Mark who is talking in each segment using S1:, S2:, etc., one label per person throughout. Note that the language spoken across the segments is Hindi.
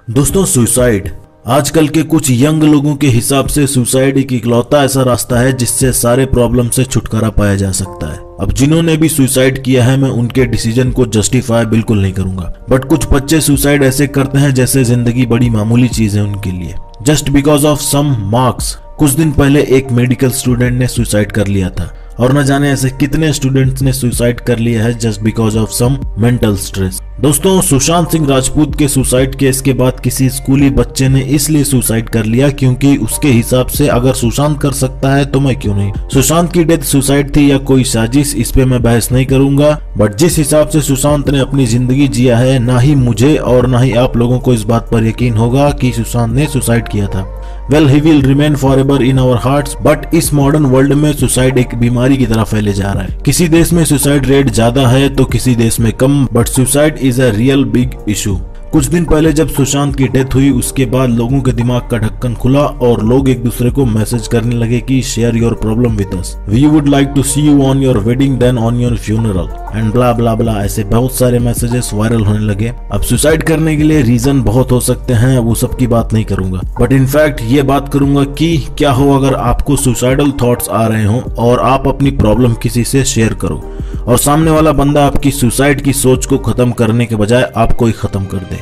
S1: दोस्तों, सुसाइड आजकल के कुछ यंग लोगों के हिसाब से सुसाइड एक इकलौता ऐसा रास्ता है जिससे सारे प्रॉब्लम से छुटकारा पाया जा सकता है। अब जिन्होंने भी सुसाइड किया है, मैं उनके डिसीजन को जस्टिफाई बिल्कुल नहीं करूंगा, बट कुछ बच्चे सुसाइड ऐसे करते हैं जैसे जिंदगी बड़ी मामूली चीज है उनके लिए, just because of some marks. कुछ दिन पहले एक मेडिकल स्टूडेंट ने सुसाइड कर लिया था और न जाने ऐसे कितने स्टूडेंट्स ने सुसाइड कर लिया है just because of some mental stress. दोस्तों, सुशांत सिंह राजपूत के सुसाइड केस के बाद किसी स्कूली बच्चे ने इसलिए सुसाइड कर लिया क्योंकि उसके हिसाब से अगर सुशांत कर सकता है तो मैं क्यों नहीं। सुशांत की डेथ सुसाइड थी या कोई साजिश, इस पे मैं बहस नहीं करूंगा, बट जिस हिसाब से सुशांत ने अपनी जिंदगी जिया है, ना ही मुझे और ना ही आप लोगों को इस बात पर यकीन होगा कि सुशांत ने सुसाइड किया था। Well, he will remain forever in our hearts, but इस मॉडर्न वर्ल्ड में सुसाइड एक बीमारी की तरह फैले जा रहा है। किसी देश में सुसाइड रेट ज्यादा है तो किसी देश में कम, but suicide is a real big issue. कुछ दिन पहले जब सुशांत की डेथ हुई, उसके बाद लोगों के दिमाग का ढक्कन खुला और लोग एक दूसरे को मैसेज करने लगे कि share your problem with us, we would like to see you on your wedding then on your funeral and blah blah blah. ऐसे बहुत सारे मैसेजेस वायरल होने लगे। अब सुसाइड करने के लिए रीजन बहुत हो सकते हैं, वो सब की बात नहीं करूंगा, बट इनफैक्ट ये बात करूंगा कि क्या हो अगर आपको सुसाइडल थॉट्स आ रहे हो और आप अपनी प्रॉब्लम किसी से शेयर करो और सामने वाला बंदा आपकी सुसाइड की सोच को खत्म करने के बजाय आपको ही खत्म कर दे।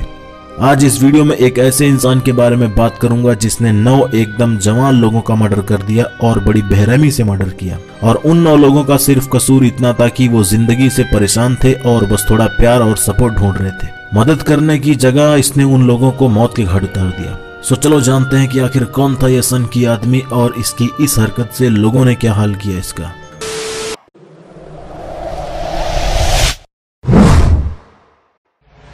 S1: आज इस वीडियो में एक ऐसे इंसान के बारे में बात करूंगा जिसने 9 एकदम जवान लोगों का मर्डर कर दिया और बड़ी बेरहमी से मर्डर किया, और उन 9 लोगों का सिर्फ कसूर इतना था कि वो जिंदगी से परेशान थे और बस थोड़ा प्यार और सपोर्ट ढूंढ रहे थे। मदद करने की जगह इसने उन लोगों को मौत के घाट उतार दिया। सो चलो जानते हैं कि आखिर कौन था ये सन की आदमी और इसकी इस हरकत से लोगों ने क्या हाल किया इसका।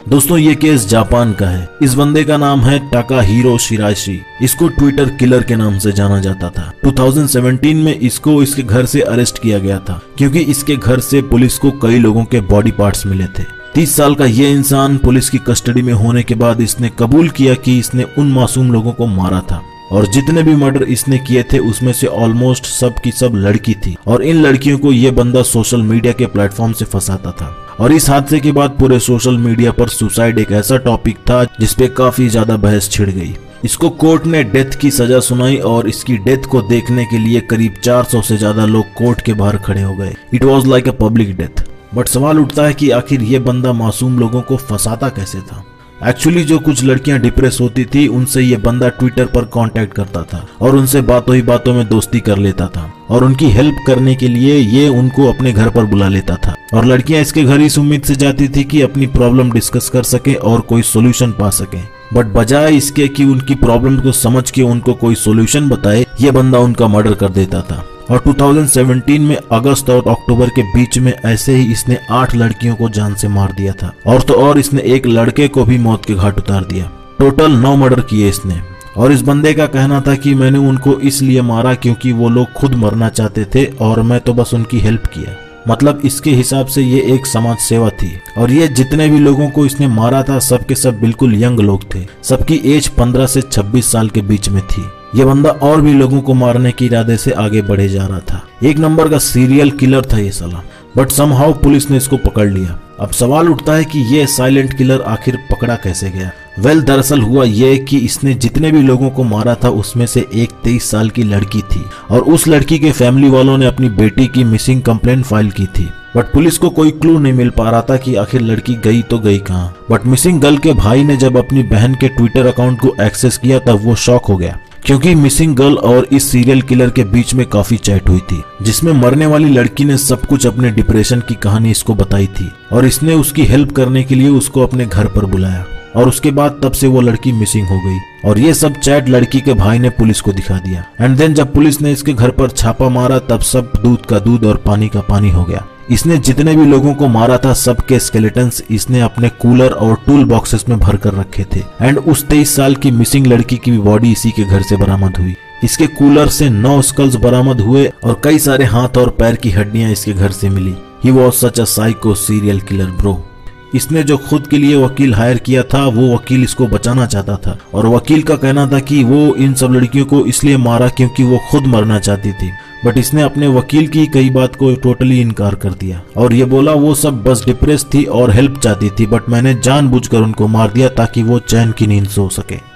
S1: दोस्तों, ये केस जापान का है। इस बंदे का नाम है टाकाहिरो शिराइशी। इसको ट्विटर किलर के नाम से जाना जाता था। 2017 में इसको इसके घर से अरेस्ट किया गया था क्योंकि इसके घर से पुलिस को कई लोगों के बॉडी पार्ट्स मिले थे। 30 साल का ये इंसान पुलिस की कस्टडी में होने के बाद इसने कबूल किया कि इसने उन मासूम लोगों को मारा था और जितने भी मर्डर इसने किए थे उसमें से ऑलमोस्ट सब की सब लड़की थी और इन लड़कियों को ये बंदा सोशल मीडिया के प्लेटफॉर्म से फंसाता था। और इस हादसे के बाद पूरे सोशल मीडिया पर सुसाइड एक ऐसा टॉपिक था जिसपे काफी ज्यादा बहस छिड़ गई। इसको कोर्ट ने डेथ की सजा सुनाई और इसकी डेथ को देखने के लिए करीब 400 से ज्यादा लोग कोर्ट के बाहर खड़े हो गए। It was like a public death. But सवाल उठता है कि आखिर ये बंदा मासूम लोगों को फंसाता कैसे था। एक्चुअली जो कुछ लड़कियां डिप्रेस होती थी उनसे ये बंदा ट्विटर पर कांटेक्ट करता था और उनसे बातों ही बातों में दोस्ती कर लेता था और उनकी हेल्प करने के लिए ये उनको अपने घर पर बुला लेता था और लड़कियां इसके घर इस उम्मीद से जाती थी कि अपनी प्रॉब्लम डिस्कस कर सके और कोई सोल्यूशन पा सके। बट बजाय इसके कि उनकी प्रॉब्लम को समझ के उनको कोई सोल्यूशन बताए, ये बंदा उनका मर्डर कर देता था। और 2017 में अगस्त और अक्टूबर के बीच में ऐसे ही इसने 8 लड़कियों को जान से मार दिया था और तो और इसने एक लड़के को भी मौत के घाट उतार दिया। टोटल 9 मर्डर किए इसने। और इस बंदे का कहना था कि मैंने उनको इसलिए मारा क्योंकि वो लोग खुद मरना चाहते थे और मैं तो बस उनकी हेल्प किया। मतलब इसके हिसाब से ये एक समाज सेवा थी। और ये जितने भी लोगों को इसने मारा था सबके सब बिल्कुल यंग लोग थे। सबकी एज 15 से 26 साल के बीच में थी। ये बंदा और भी लोगों को मारने के इरादे से आगे बढ़े जा रहा था। एक नंबर का सीरियल किलर था ये साला। बट समहाउ पुलिस ने इसको पकड़ लिया। अब सवाल उठता है कि ये साइलेंट किलर आखिर पकड़ा कैसे गया। वेल, दरअसल हुआ ये कि इसने जितने भी लोगों को मारा था उसमें से एक 23 साल की लड़की थी और उस लड़की के फैमिली वालों ने अपनी बेटी की मिसिंग कंप्लेंट फाइल की थी। बट पुलिस को कोई क्लू नहीं मिल पा रहा था कि आखिर लड़की गई तो गई कहाँ। बट मिसिंग गर्ल के भाई ने जब अपनी बहन के ट्विटर अकाउंट को एक्सेस किया तब वो शॉक हो गया क्योंकि मिसिंग गर्ल और इस सीरियल किलर के बीच में काफी चैट हुई थी जिसमें मरने वाली लड़की ने सब कुछ अपने डिप्रेशन की कहानी इसको बताई थी और इसने उसकी हेल्प करने के लिए उसको अपने घर पर बुलाया और उसके बाद तब से वो लड़की मिसिंग हो गई और ये सब चैट लड़की के भाई ने पुलिस को दिखा दिया। एंड देन जब पुलिस ने इसके घर पर छापा मारा तब सब दूध का दूध और पानी का पानी हो गया। इसने जितने भी लोगों को मारा था सबके स्केलेटन्स इसने अपने कूलर और टूल बॉक्सेस में भर कर रखे थे एंड उस 23 साल की मिसिंग लड़की की भी बॉडी इसी के घर से बरामद हुई। इसके कूलर से 9 स्कल्स बरामद हुए और कई सारे हाथ और पैर की हड्डियां इसके घर से मिली। He was such a psycho serial killer bro. इसने जो खुद के लिए वकील हायर किया था वो वकील इसको बचाना चाहता था और वकील का कहना था कि वो इन सब लड़कियों को इसलिए मारा क्योंकि वो खुद मरना चाहती थी। बट इसने अपने वकील की कई बात को टोटली इनकार कर दिया और ये बोला वो सब बस डिप्रेस थी और हेल्प चाहती थी, बट मैंने जानबूझकर उनको मार दिया ताकि वो चैन की नींद सो सके।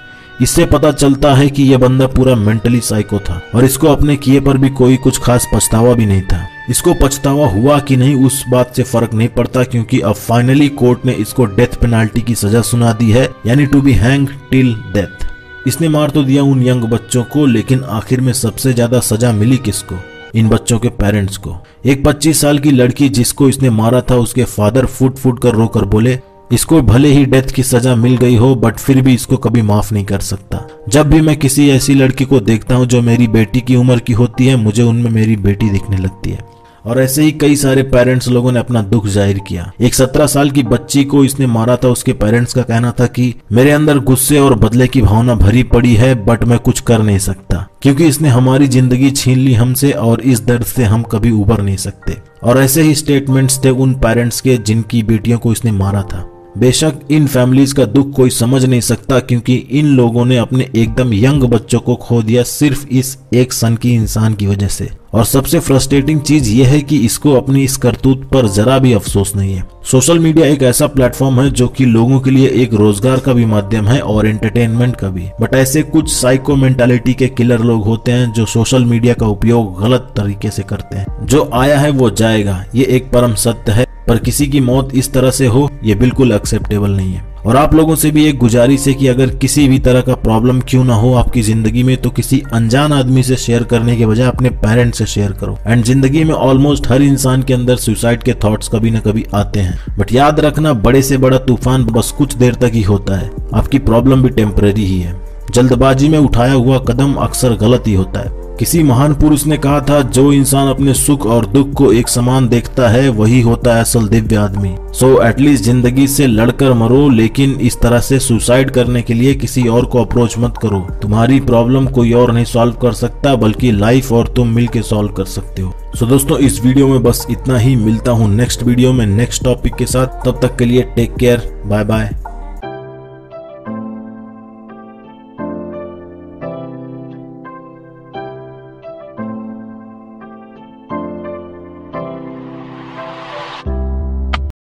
S1: इससे पता चलता है कि यह बंदा पूरा मेंटली साइको था और इसको अपने किए पर भी कोई कुछ खास पछतावा भी नहीं था। इसको पछतावा हुआ कि नहीं उस बात से फर्क नहीं पड़ता, क्योंकि अब फाइनली कोर्ट ने इसको डेथ पेनाल्टी की सजा सुना दी है, यानी to be hang till death. इसने मार तो दिया उन यंग बच्चों को, लेकिन आखिर में सबसे ज्यादा सजा मिली किसको? इन बच्चों के पेरेंट्स को। एक 25 साल की लड़की जिसको इसने मारा था, उसके फादर फूट फूट कर रोकर बोले इसको भले ही डेथ की सजा मिल गई हो बट फिर भी इसको कभी माफ नहीं कर सकता। जब भी मैं किसी ऐसी लड़की को देखता हूँ जो मेरी बेटी की उम्र की होती है, मुझे उनमें मेरी बेटी दिखने लगती है। और ऐसे ही कई सारे पेरेंट्स लोगों ने अपना दुख जाहिर किया। एक 17 साल की बच्ची को इसने मारा था। उसके पेरेंट्स का कहना था कि मेरे अंदर गुस्से और बदले की भावना भरी पड़ी है बट मैं कुछ कर नहीं सकता, क्योंकि इसने हमारी जिंदगी छीन ली हमसे और इस दर्द से हम कभी उबर नहीं सकते। और ऐसे ही स्टेटमेंट्स थे उन पेरेंट्स के जिनकी बेटियों को इसने मारा था। बेशक इन फैमिलीज का दुख कोई समझ नहीं सकता, क्योंकि इन लोगों ने अपने एकदम यंग बच्चों को खो दिया सिर्फ इस एक सन की इंसान की वजह से। और सबसे फ्रस्ट्रेटिंग चीज यह है कि इसको अपनी इस करतूत पर जरा भी अफसोस नहीं है। सोशल मीडिया एक ऐसा प्लेटफॉर्म है जो कि लोगों के लिए एक रोजगार का भी माध्यम है और एंटरटेनमेंट का भी। बट ऐसे कुछ साइको मेंटालिटी के किलर लोग होते हैं जो सोशल मीडिया का उपयोग गलत तरीके से करते हैं। जो आया है वो जाएगा, ये एक परम सत्य है, पर किसी की मौत इस तरह से हो ये बिल्कुल एक्सेप्टेबल नहीं है। और आप लोगों से भी एक गुजारिश है कि अगर किसी भी तरह का प्रॉब्लम क्यों ना हो आपकी जिंदगी में, तो किसी अनजान आदमी से शेयर करने के बजाय अपने पेरेंट्स से शेयर करो। एंड जिंदगी में ऑलमोस्ट हर इंसान के अंदर सुसाइड के थॉट्स कभी ना कभी आते हैं, बट याद रखना बड़े से बड़ा तूफान बस कुछ देर तक ही होता है। आपकी प्रॉब्लम भी टेम्परेरी ही है। जल्दबाजी में उठाया हुआ कदम अक्सर गलत ही होता है। किसी महान पुरुष ने कहा था, जो इंसान अपने सुख और दुख को एक समान देखता है वही होता है असल दिव्य आदमी। सो एटलीस्ट जिंदगी से लड़कर मरो, लेकिन इस तरह से सुसाइड करने के लिए किसी और को अप्रोच मत करो। तुम्हारी प्रॉब्लम कोई और नहीं सॉल्व कर सकता, बल्कि लाइफ और तुम मिलके सॉल्व कर सकते हो। सो दोस्तों इस वीडियो में बस इतना ही। मिलता हूँ नेक्स्ट वीडियो में नेक्स्ट टॉपिक के साथ। तब तक के लिए टेक केयर, बाय बाय।